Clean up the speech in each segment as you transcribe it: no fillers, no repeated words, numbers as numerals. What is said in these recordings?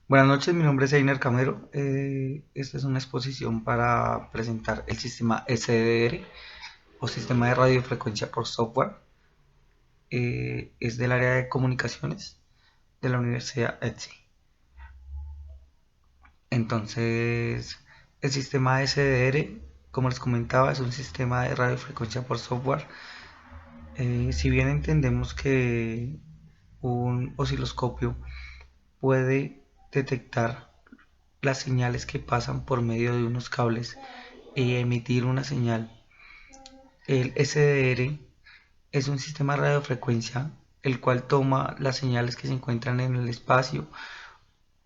Buenas noches, mi nombre es Einer Camero. Esta es una exposición para presentar el sistema SDR o sistema de radiofrecuencia por software. Es del área de comunicaciones de la Universidad ETSI. Entonces, el sistema SDR, como les comentaba, es un sistema de radiofrecuencia por software. Si bien entendemos que un osciloscopio puede detectar las señales que pasan por medio de unos cables y emitir una señal. El SDR es un sistema de radiofrecuencia el cual toma las señales que se encuentran en el espacio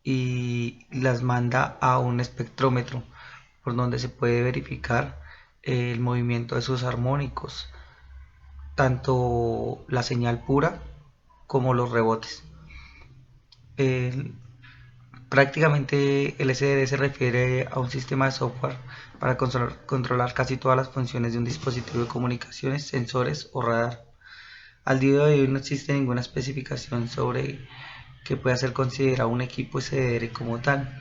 y las manda a un espectrómetro por donde se puede verificar el movimiento de sus armónicos, tanto la señal pura como los rebotes. El, Prácticamente el SDR se refiere a un sistema de software para controlar casi todas las funciones de un dispositivo de comunicaciones, sensores o radar. Al día de hoy no existe ninguna especificación sobre que pueda ser considerado un equipo SDR como tal,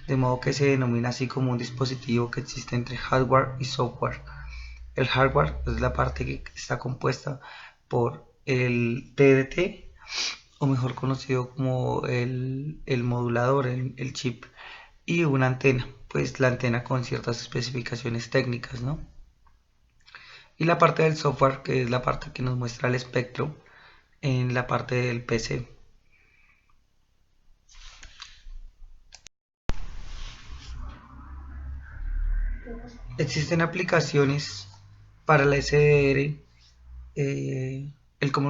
de modo que se denomina así como un dispositivo que existe entre hardware y software. El hardware es la parte que está compuesta por el TDT, o mejor conocido como el modulador, el chip, y una antena, pues la antena con ciertas especificaciones técnicas, ¿no? Y la parte del software, que es la parte que nos muestra el espectro en la parte del PC. Existen aplicaciones para la SDR, el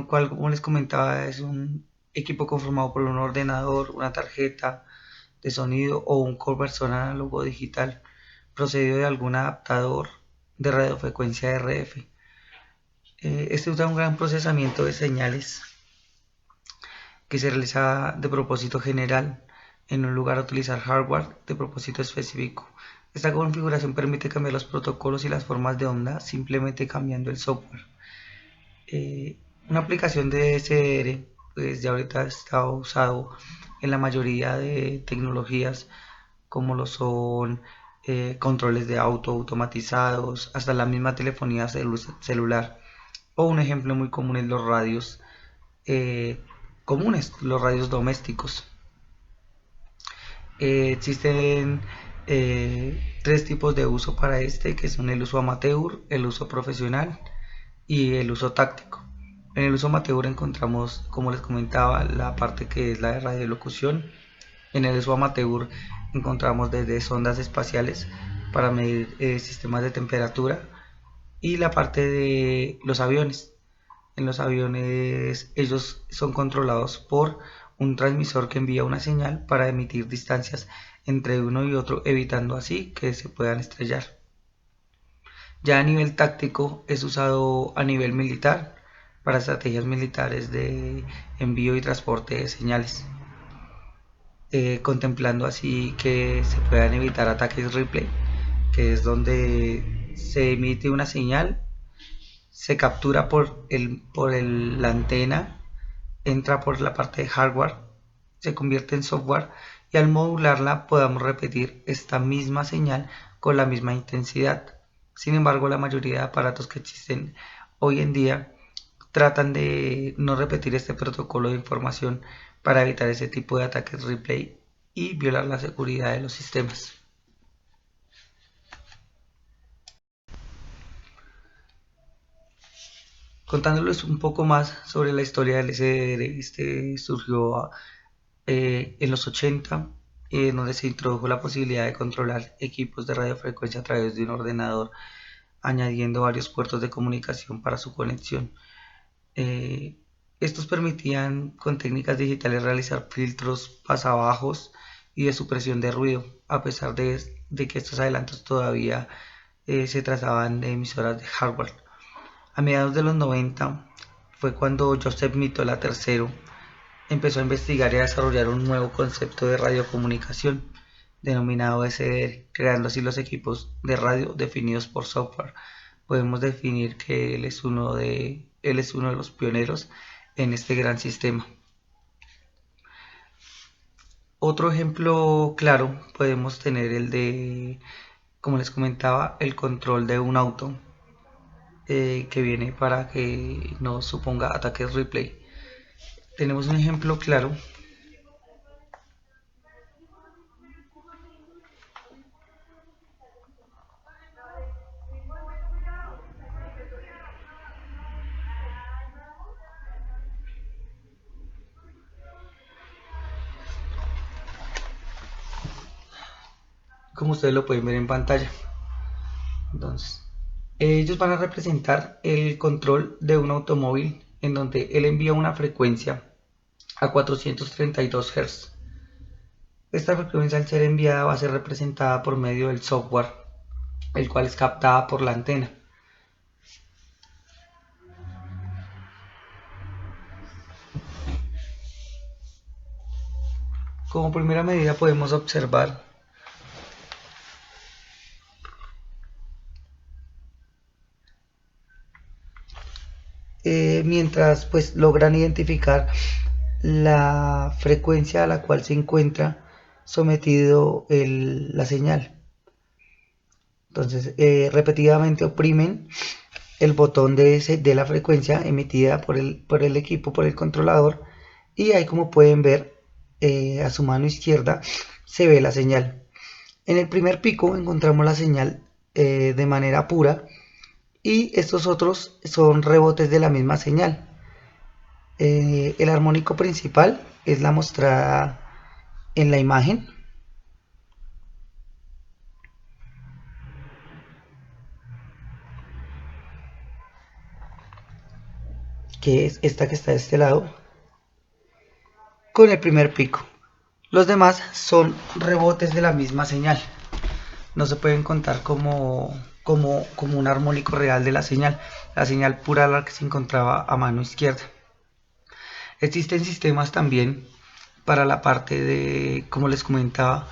cual, como les comentaba, es un equipo conformado por un ordenador, una tarjeta de sonido o un conversor análogo digital procedido de algún adaptador de radiofrecuencia RF. Este usa un gran procesamiento de señales que se realiza de propósito general en un lugar a utilizar hardware de propósito específico. Esta configuración permite cambiar los protocolos y las formas de onda simplemente cambiando el software. Una aplicación de DSR pues ya ahorita está usado en la mayoría de tecnologías como lo son controles de auto automatizados, hasta la misma telefonía celular. O un ejemplo muy común es los radios comunes, los radios domésticos. Existen tres tipos de uso para este, que son el uso amateur, el uso profesional y el uso táctico. En el uso amateur encontramos, como les comentaba, la parte que es la de radiolocución. En el uso amateur encontramos desde sondas espaciales para medir sistemas de temperatura y la parte de los aviones. En los aviones ellos son controlados por un transmisor que envía una señal para emitir distancias entre uno y otro, evitando así que se puedan estrellar. Ya a nivel táctico es usado a nivel militar para estrategias militares de envío y transporte de señales, contemplando así que se puedan evitar ataques replay, que es donde se emite una señal, se captura la antena, entra por la parte de hardware, se convierte en software y al modularla podamos repetir esta misma señal con la misma intensidad. Sin embargo, la mayoría de aparatos que existen hoy en día tratan de no repetir este protocolo de información para evitar ese tipo de ataques replay y violar la seguridad de los sistemas. Contándoles un poco más sobre la historia del SDR, este surgió en los 80, donde se introdujo la posibilidad de controlar equipos de radiofrecuencia a través de un ordenador, añadiendo varios puertos de comunicación para su conexión. Eh, Estos permitían con técnicas digitales realizar filtros pasabajos y de supresión de ruido, a pesar de que estos adelantos todavía se trazaban de emisoras de hardware. A mediados de los 90 fue cuando Joseph Mitola III empezó a investigar y a desarrollar un nuevo concepto de radiocomunicación denominado SDR, creando así los equipos de radio definidos por software. Podemos definir que él es uno de los pioneros en este gran sistema. Otro ejemplo claro podemos tener el de, como les comentaba, el control de un auto que viene para que no suponga ataques replay. Tenemos un ejemplo claro. Como ustedes lo pueden ver en pantalla. Entonces, ellos van a representar el control de un automóvil en donde él envía una frecuencia a 432 Hz. Esta frecuencia, al ser enviada, va a ser representada por medio del software, el cual es captada por la antena. Como primera medida podemos observar mientras pues logran identificar la frecuencia a la cual se encuentra sometido la señal. Entonces repetidamente oprimen el botón de la frecuencia emitida por el equipo, por el controlador, y ahí, como pueden ver, a su mano izquierda se ve la señal. En el primer pico encontramos la señal de manera pura, y estos otros son rebotes de la misma señal. El armónico principal es la mostrada en la imagen, que es esta que está de este lado, con el primer pico. Los demás son rebotes de la misma señal. No se pueden contar como un armónico real de la señal pura, la que se encontraba a mano izquierda. Existen sistemas también para la parte de, como les comentaba,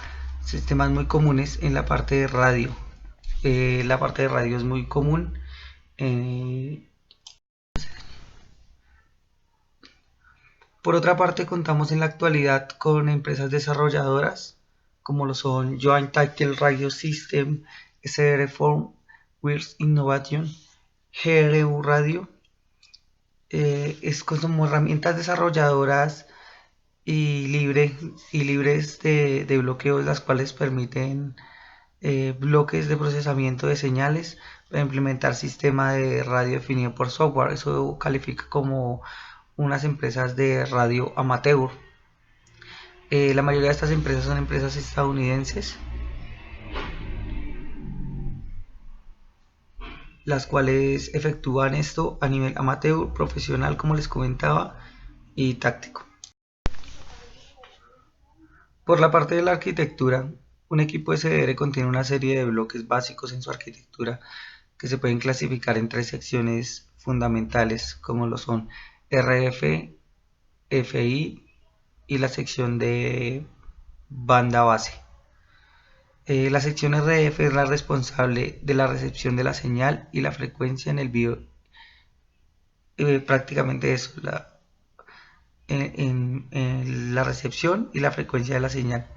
sistemas muy comunes en la parte de radio. La parte de radio es muy común. Por otra parte, contamos en la actualidad con empresas desarrolladoras como lo son Joint Title Radio System, SR4 Wireless Innovation, GRU Radio. Es como herramientas desarrolladoras y libres de bloqueos, las cuales permiten bloques de procesamiento de señales para implementar sistema de radio definido por software. Eso califica como unas empresas de radio amateur. La mayoría de estas empresas son empresas estadounidenses, las cuales efectúan esto a nivel amateur, profesional, como les comentaba, y táctico. Por la parte de la arquitectura, un equipo SDR contiene una serie de bloques básicos en su arquitectura que se pueden clasificar en tres secciones fundamentales, como lo son RF, FI y la sección de banda base. La sección RF es la responsable de la recepción de la señal y la frecuencia en el video. Prácticamente eso, en la recepción y la frecuencia de la señal,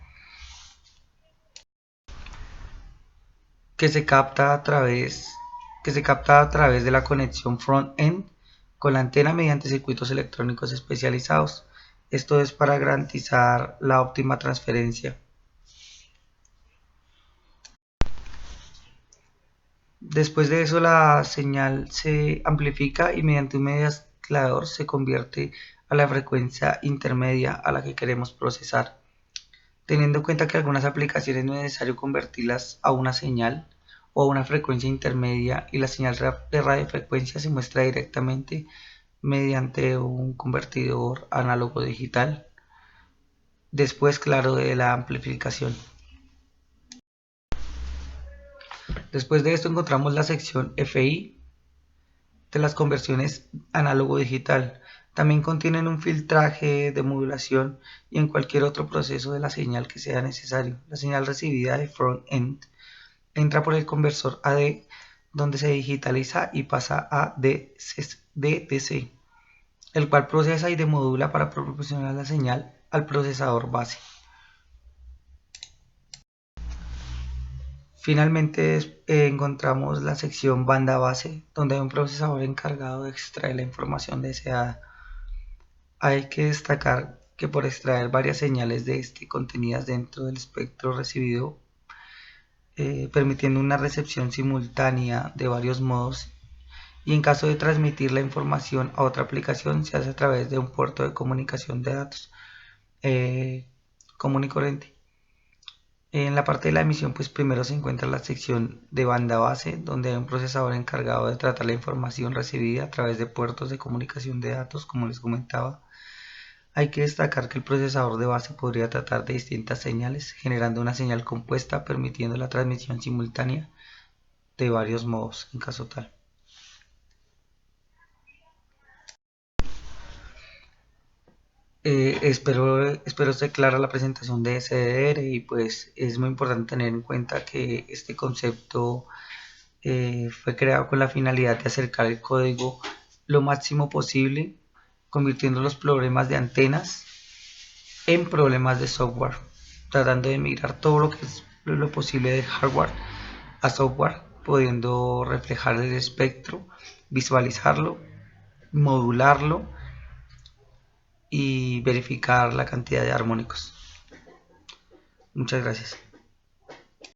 que se capta a través de la conexión front-end con la antena mediante circuitos electrónicos especializados. Esto es para garantizar la óptima transferencia. Después de eso, la señal se amplifica y mediante un mezclador se convierte a la frecuencia intermedia a la que queremos procesar. Teniendo en cuenta que algunas aplicaciones no es necesario convertirlas a una señal o a una frecuencia intermedia, y la señal de radiofrecuencia se muestra directamente mediante un convertidor análogo digital, después, claro, de la amplificación. Después de esto encontramos la sección FI de las conversiones análogo digital. También contienen un filtraje de modulación y en cualquier otro proceso de la señal que sea necesario. La señal recibida de front-end entra por el conversor AD, donde se digitaliza y pasa a DDC, el cual procesa y demodula para proporcionar la señal al procesador base. Finalmente encontramos la sección banda base, donde hay un procesador encargado de extraer la información deseada. Hay que destacar que por extraer varias señales de este contenidas dentro del espectro recibido, permitiendo una recepción simultánea de varios modos, y en caso de transmitir la información a otra aplicación se hace a través de un puerto de comunicación de datos eh, común y corriente. En la parte de la emisión, pues primero se encuentra la sección de banda base, donde hay un procesador encargado de tratar la información recibida a través de puertos de comunicación de datos, como les comentaba. Hay que destacar que el procesador de base podría tratar de distintas señales, generando una señal compuesta, permitiendo la transmisión simultánea de varios modos en caso tal. Espero esté clara la presentación de SDR, y pues es muy importante tener en cuenta que este concepto fue creado con la finalidad de acercar el código lo máximo posible, convirtiendo los problemas de antenas en problemas de software, tratando de migrar todo lo que es lo posible de hardware a software, pudiendo reflejar el espectro, visualizarlo, modularlo y verificar la cantidad de armónicos. Muchas gracias.